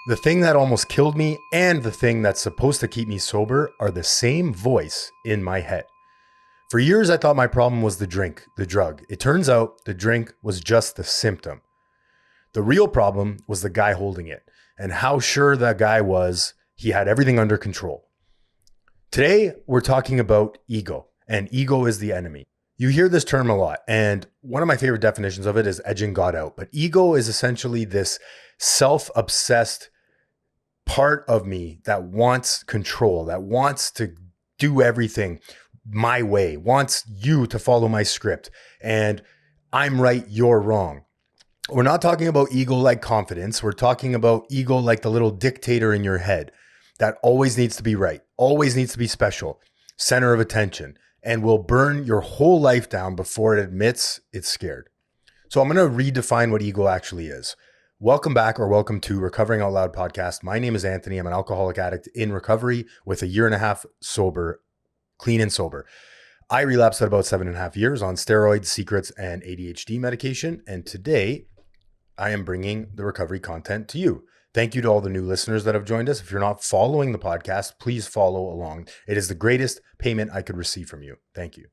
The thing that almost killed me and the thing that's supposed to keep me sober are the same voice in my head. For years, I thought my problem was the drink, the drug. It turns out the drink was just the symptom. The real problem was the guy holding it and how sure that guy was he had everything under control. Today, we're talking about ego, and ego is the enemy. You hear this term a lot, and one of my favorite definitions of it is edging God out. But ego is essentially this self-obsessed part of me that wants control, that wants to do everything my way, wants you to follow my script, and I'm right, you're wrong. We're not talking about ego like confidence. We're talking about ego like the little dictator in your head that always needs to be right, always needs to be special, center of attention, and will burn your whole life down before it admits it's scared. So I'm going to redefine what ego actually is. Welcome back, or welcome to Recovering Out Loud podcast. My name is Anthony. I'm an alcoholic addict in recovery with a year and a half sober, clean and sober. I relapsed at about 7.5 years on steroids, secrets, and ADHD medication. And today I am bringing the recovery content to you. Thank you to all the new listeners that have joined us. If you're not following the podcast, please follow along. It is the greatest payment I could receive from you. Thank you.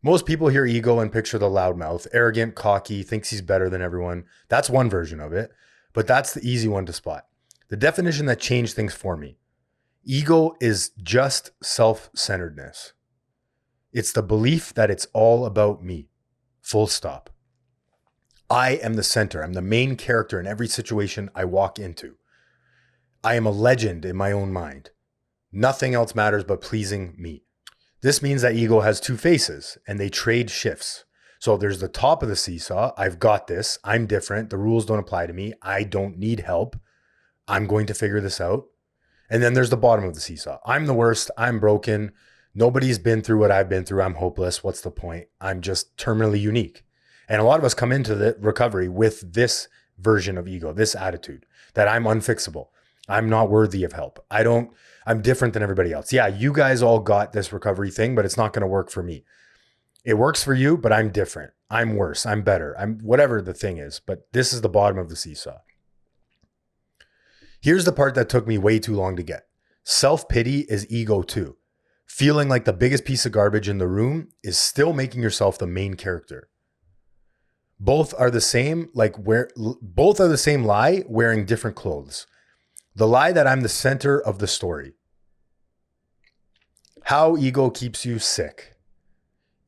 Most people hear ego and picture the loudmouth, arrogant, cocky, thinks he's better than everyone. That's one version of it, but that's the easy one to spot. The definition that changed things for me. Ego is just self-centeredness. It's the belief that it's all about me. Full stop. I am the center. I'm the main character in every situation I walk into. I am a legend in my own mind. Nothing else matters but pleasing me. This means that ego has two faces and they trade shifts. So there's the top of the seesaw. I've got this. I'm different. The rules don't apply to me. I don't need help. I'm going to figure this out. And then there's the bottom of the seesaw. I'm the worst. I'm broken. Nobody's been through what I've been through. I'm hopeless. What's the point? I'm just terminally unique. And a lot of us come into the recovery with this version of ego, this attitude that I'm unfixable. I'm not worthy of help. I'm different than everybody else. Yeah, you guys all got this recovery thing, but it's not going to work for me. It works for you, but I'm different. I'm worse. I'm better. I'm whatever the thing is, but this is the bottom of the seesaw. Here's the part that took me way too long to get. Self-pity is ego too. Feeling like the biggest piece of garbage in the room is still making yourself the main character. Both are the same lie wearing different clothes. The lie that I'm the center of the story. How ego keeps you sick.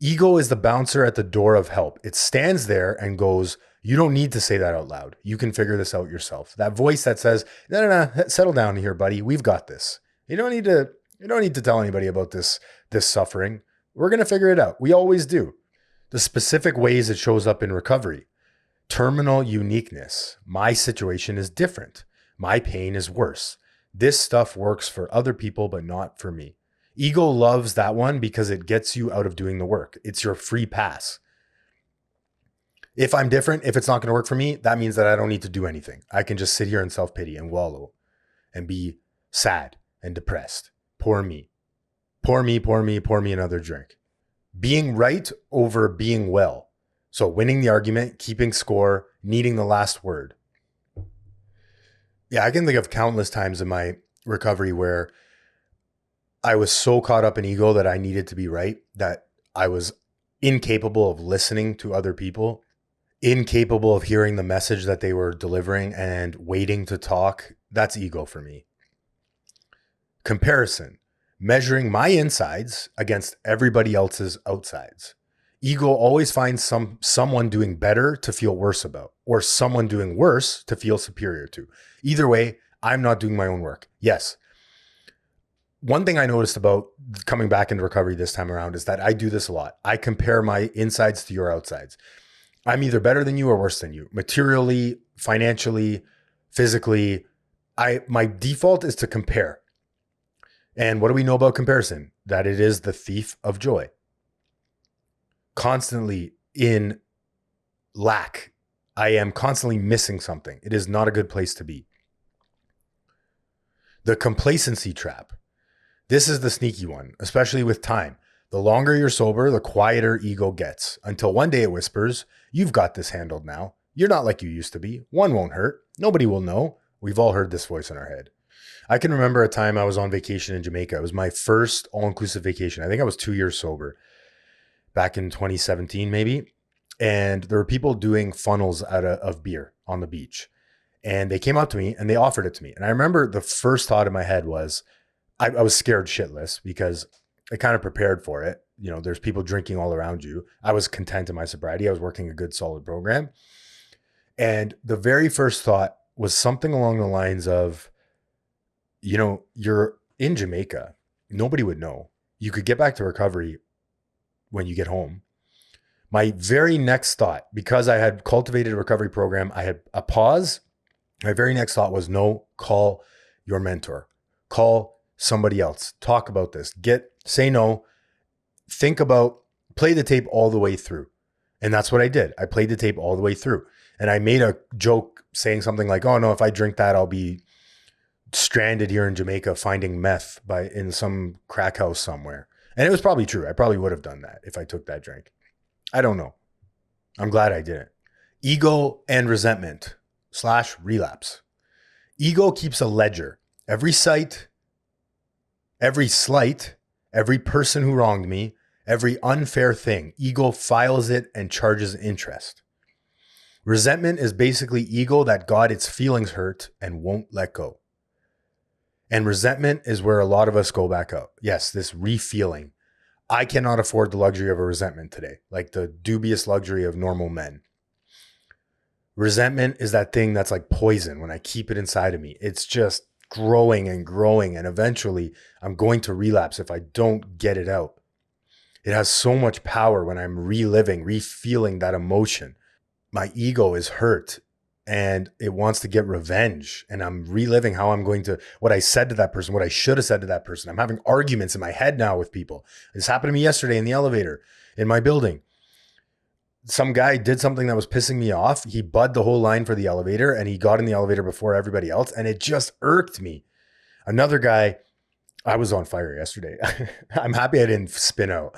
Ego is the bouncer at the door of help. It stands there and goes, you don't need to say that out loud. You can figure this out yourself. That voice that says, no, settle down here, buddy. We've got this. You don't need to tell anybody about this suffering. We're going to figure it out. We always do. The specific ways it shows up in recovery. Terminal uniqueness. My situation is different. My pain is worse. This stuff works for other people, but not for me. Ego loves that one because it gets you out of doing the work. It's your free pass. If I'm different, if it's not going to work for me, that means that I don't need to do anything. I can just sit here in self-pity and wallow and be sad and depressed. Poor me. Pour me another drink. Being right over being well. So winning the argument, keeping score, needing the last word. Yeah, I can think of countless times in my recovery where I was so caught up in ego that I needed to be right, that I was incapable of listening to other people, incapable of hearing the message that they were delivering and waiting to talk. That's ego for me. Comparison. Measuring my insides against everybody else's outsides. Ego always finds someone doing better to feel worse about, or someone doing worse to feel superior to. Either way, I'm not doing my own work. Yes. One thing I noticed about coming back into recovery this time around is that I do this a lot. I compare my insides to your outsides. I'm either better than you or worse than you. Materially, financially, physically. My default is to compare. And what do we know about comparison? That it is the thief of joy. Constantly in lack. I am constantly missing something. It is not a good place to be. The complacency trap. This is the sneaky one, especially with time. The longer you're sober, the quieter ego gets, until one day it whispers, you've got this handled now. You're not like you used to be. One won't hurt. Nobody will know. We've all heard this voice in our head. I can remember a time I was on vacation in Jamaica. It was my first all-inclusive vacation. I think I was 2 years sober back in 2017, maybe. And there were people doing funnels of beer on the beach. And they came up to me and they offered it to me. And I remember the first thought in my head was, I was scared shitless because I kind of prepared for it. You know, there's people drinking all around you. I was content in my sobriety. I was working a good, solid program. And the very first thought was something along the lines of, you know, you're in Jamaica. Nobody would know. You could get back to recovery when you get home. My very next thought, because I had cultivated a recovery program, I had a pause. My very next thought was, no, call your mentor. Call somebody else. Talk about this. Say no. Think about, play the tape all the way through. And that's what I did. I played the tape all the way through. And I made a joke saying something like, oh no, if I drink that, I'll be stranded here in Jamaica finding meth in some crack house somewhere. And it was probably true. I probably would have done that if I took that drink. I don't know. I'm glad I didn't. Ego and resentment / relapse. Ego keeps a ledger. Every sight, every slight, every person who wronged me, every unfair thing, ego files it and charges interest. Resentment is basically ego that got its feelings hurt and won't let go. And resentment is where a lot of us go back up. Yes, this refeeling. I cannot afford the luxury of a resentment today, like the dubious luxury of normal men. Resentment is that thing that's like poison when I keep it inside of me. It's just growing and growing, and eventually I'm going to relapse if I don't get it out. It has so much power when I'm refeeling that emotion. My ego is hurt and it wants to get revenge. And I'm reliving what I said to that person, what I should have said to that person. I'm having arguments in my head now with people. This happened to me yesterday in the elevator in my building. Some guy did something that was pissing me off. He budded the whole line for the elevator and he got in the elevator before everybody else. And it just irked me. Another guy, I was on fire yesterday. I'm happy I didn't spin out.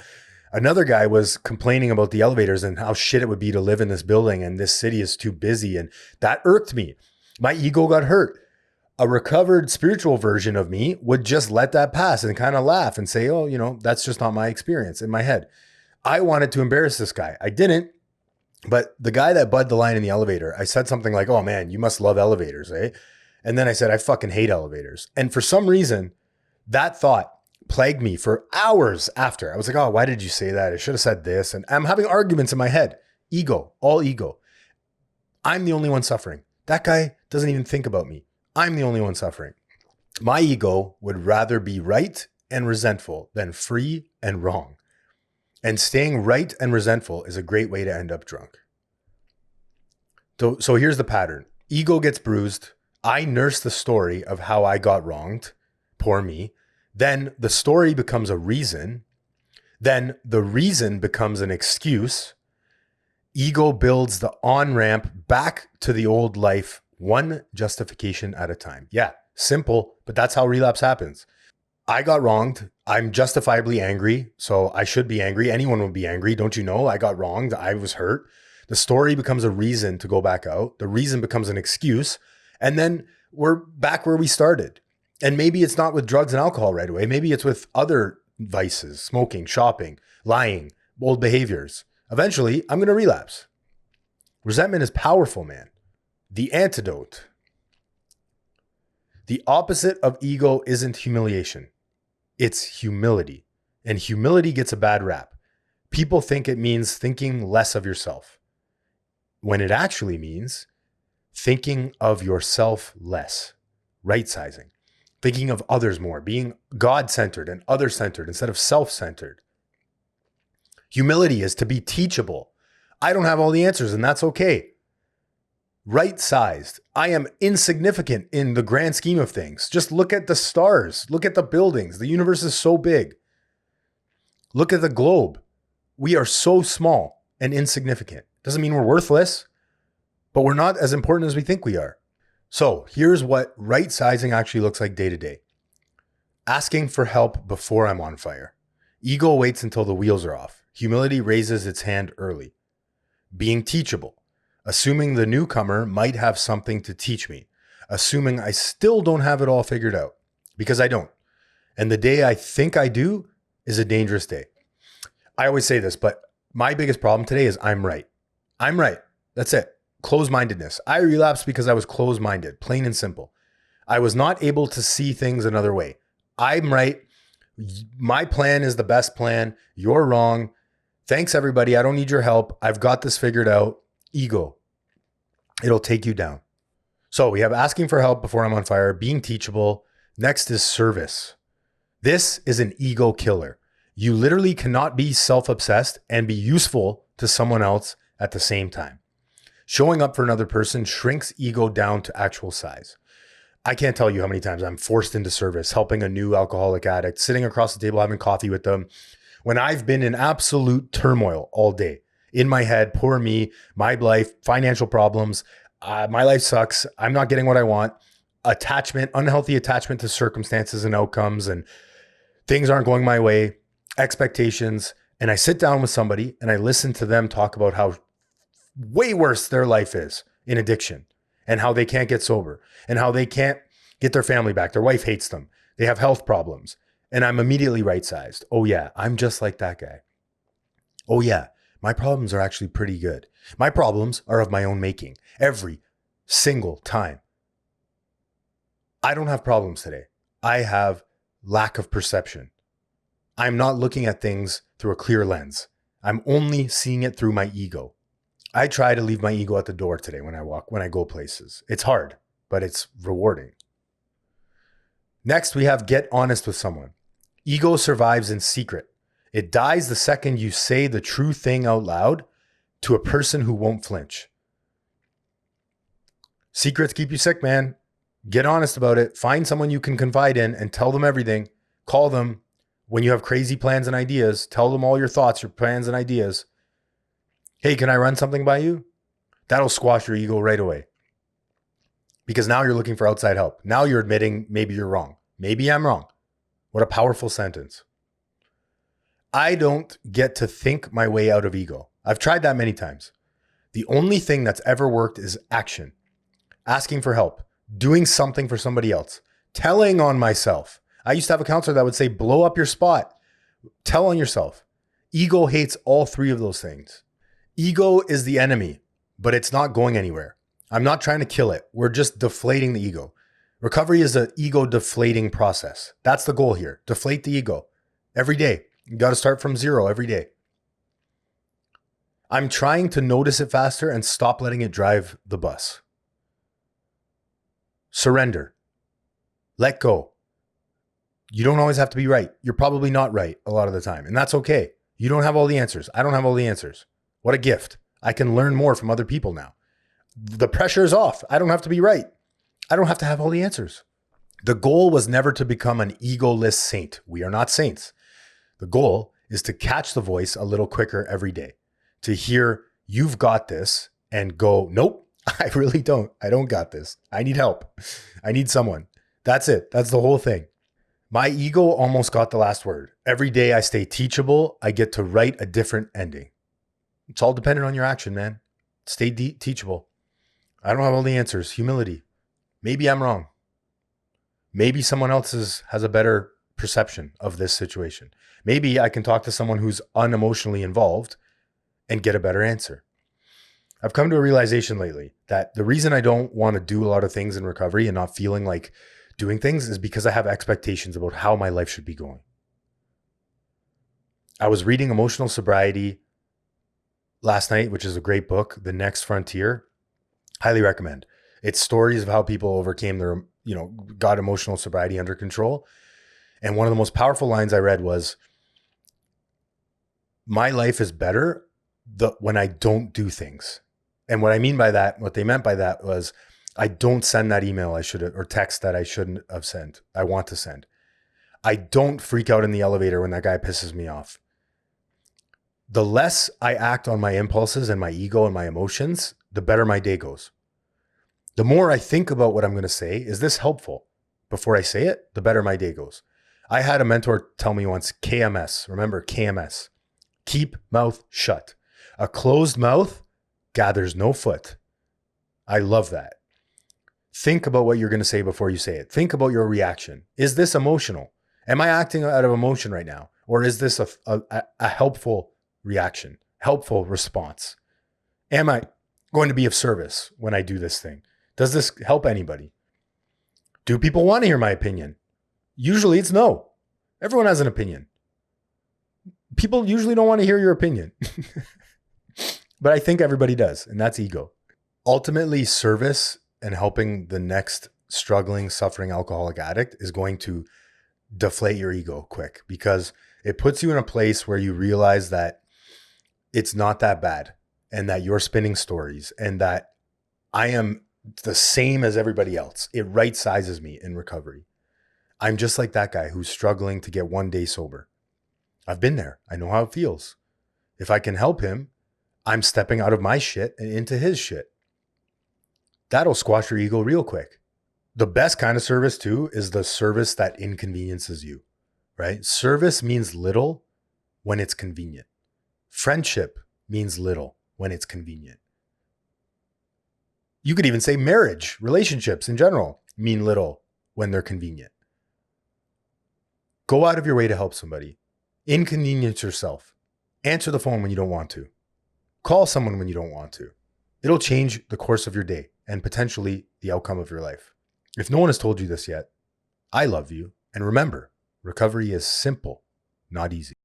Another guy was complaining about the elevators and how shit it would be to live in this building and this city is too busy. And that irked me. My ego got hurt. A recovered spiritual version of me would just let that pass and kind of laugh and say, oh, you know, that's just not my experience in my head. I wanted to embarrass this guy. I didn't. But the guy that budded the line in the elevator, I said something like, oh man, you must love elevators, eh? And then I said, I fucking hate elevators. And for some reason, that thought plagued me for hours after. I was like, oh, why did you say that? I should have said this. And I'm having arguments in my head. Ego, all ego. I'm the only one suffering. That guy doesn't even think about me. I'm the only one suffering. My ego would rather be right and resentful than free and wrong. And staying right and resentful is a great way to end up drunk. So here's the pattern. Ego gets bruised. I nurse the story of how I got wronged. Poor me. Then the story becomes a reason. Then the reason becomes an excuse. Ego builds the on-ramp back to the old life, one justification at a time. Yeah, simple, but that's how relapse happens. I got wronged. I'm justifiably angry, so I should be angry. Anyone would be angry. Don't you know? I got wronged. I was hurt. The story becomes a reason to go back out. The reason becomes an excuse. And then we're back where we started. And maybe it's not with drugs and alcohol right away. Maybe it's with other vices, smoking, shopping, lying, old behaviors. Eventually, I'm going to relapse. Resentment is powerful, man. The antidote. The opposite of ego isn't humiliation. It's humility. And humility gets a bad rap. People think it means thinking less of yourself, when it actually means thinking of yourself less, right-sizing, thinking of others more, being God-centered and other-centered instead of self-centered. Humility is to be teachable. I don't have all the answers, and that's okay. Right-sized. I am insignificant in the grand scheme of things. Just look at the stars. Look at the buildings. The universe is so big. Look at the globe. We are so small and insignificant. Doesn't mean we're worthless, but we're not as important as we think we are. So here's what right-sizing actually looks like day to day. Asking for help before I'm on fire. Ego waits until the wheels are off. Humility raises its hand early. Being teachable. Assuming the newcomer might have something to teach me. assuming I still don't have it all figured out, because I don't. And the day I think I do is a dangerous day. I always say this, but my biggest problem today is I'm right. I'm right. That's it. Closed-mindedness. I relapsed because I was closed-minded, plain and simple. I was not able to see things another way. I'm right. My plan is the best plan. You're wrong. Thanks, everybody. I don't need your help. I've got this figured out. Ego. It'll take you down. So we have asking for help before I'm on fire, being teachable. Next is service. This is an ego killer. You literally cannot be self-obsessed and be useful to someone else at the same time. Showing up for another person shrinks ego down to actual size. I can't tell you how many times I'm forced into service, helping a new alcoholic addict, sitting across the table, having coffee with them, when I've been in absolute turmoil all day. In my head, poor me, my life, financial problems, my life sucks. I'm not getting what I want. Attachment, unhealthy attachment to circumstances and outcomes, and things aren't going my way, expectations. And I sit down with somebody and I listen to them talk about how way worse their life is in addiction, and how they can't get sober, and how they can't get their family back. Their wife hates them. They have health problems. And I'm immediately right-sized. Oh yeah, I'm just like that guy. Oh yeah, my problems are actually pretty good. My problems are of my own making every single time. I don't have problems today. I have lack of perception. I'm not looking at things through a clear lens. I'm only seeing it through my ego. I try to leave my ego at the door today when I go places. It's hard, but it's rewarding. Next, we have get honest with someone. Ego survives in secret. It dies the second you say the true thing out loud to a person who won't flinch. Secrets keep you sick, man. Get honest about it. Find someone you can confide in and tell them everything. Call them when you have crazy plans and ideas. Tell them all your thoughts, your plans and ideas. Hey, can I run something by you? That'll squash your ego right away. Because now you're looking for outside help. Now you're admitting maybe you're wrong. Maybe I'm wrong. What a powerful sentence. I don't get to think my way out of ego. I've tried that many times. The only thing that's ever worked is action. Asking for help. Doing something for somebody else. Telling on myself. I used to have a counselor that would say, blow up your spot. Tell on yourself. Ego hates all three of those things. Ego is the enemy, but it's not going anywhere. I'm not trying to kill it. We're just deflating the ego. Recovery is an ego deflating process. That's the goal here. Deflate the ego every day. You got to start from zero every day. I'm trying to notice it faster and stop letting it drive the bus. Surrender. Let go. You don't always have to be right. You're probably not right a lot of the time, and that's okay. You don't have all the answers. I don't have all the answers. What a gift. I can learn more from other people now. The pressure is off. I don't have to be right. I don't have to have all the answers. The goal was never to become an egoless saint. We are not saints. The goal is to catch the voice a little quicker every day, to hear you've got this and go, nope, I really don't. I don't got this. I need help. I need someone. That's it. That's the whole thing. My ego almost got the last word. Every day I stay teachable. I get to write a different ending. It's all dependent on your action, man. Stay teachable. I don't have all the answers. Humility. Maybe I'm wrong. Maybe someone else has a better perception of this situation. Maybe I can talk to someone who's unemotionally involved and get a better answer. I've come to a realization lately that the reason I don't want to do a lot of things in recovery and not feeling like doing things is because I have expectations about how my life should be going. I was reading Emotional Sobriety last night, which is a great book, The Next Frontier. Highly recommend. It's stories of how people overcame their, got emotional sobriety under control. And one of the most powerful lines I read was, my life is better when I don't do things. And what I mean by that, what they meant by that was, I don't send that email I should have, or text that I shouldn't have sent. I want to send. I don't freak out in the elevator when that guy pisses me off. The less I act on my impulses and my ego and my emotions, the better my day goes. The more I think about what I'm going to say, is this helpful? Before I say it, the better my day goes. I had a mentor tell me once, KMS, remember KMS, keep mouth shut. A closed mouth gathers no foot. I love that. Think about what you're going to say before you say it. Think about your reaction. Is this emotional? Am I acting out of emotion right now? Or is this a helpful reaction, helpful response? Am I going to be of service when I do this thing? Does this help anybody? Do people want to hear my opinion? Usually it's no. Everyone has an opinion. People usually don't want to hear your opinion. But I think everybody does, and that's ego. Ultimately, service and helping the next struggling, suffering alcoholic addict is going to deflate your ego quick, because it puts you in a place where you realize that it's not that bad, and that you're spinning stories, and that I am the same as everybody else. It right sizes me in recovery. I'm just like that guy who's struggling to get 1 day sober. I've been there. I know how it feels. If I can help him, I'm stepping out of my shit and into his shit. That'll squash your ego real quick. The best kind of service too is the service that inconveniences you, right? Service means little when it's convenient. Friendship means little when it's convenient. You could even say marriage, relationships in general mean little when they're convenient. Go out of your way to help somebody. Inconvenience yourself. Answer the phone when you don't want to. Call someone when you don't want to. It'll change the course of your day and potentially the outcome of your life. If no one has told you this yet, I love you. And remember, recovery is simple, not easy.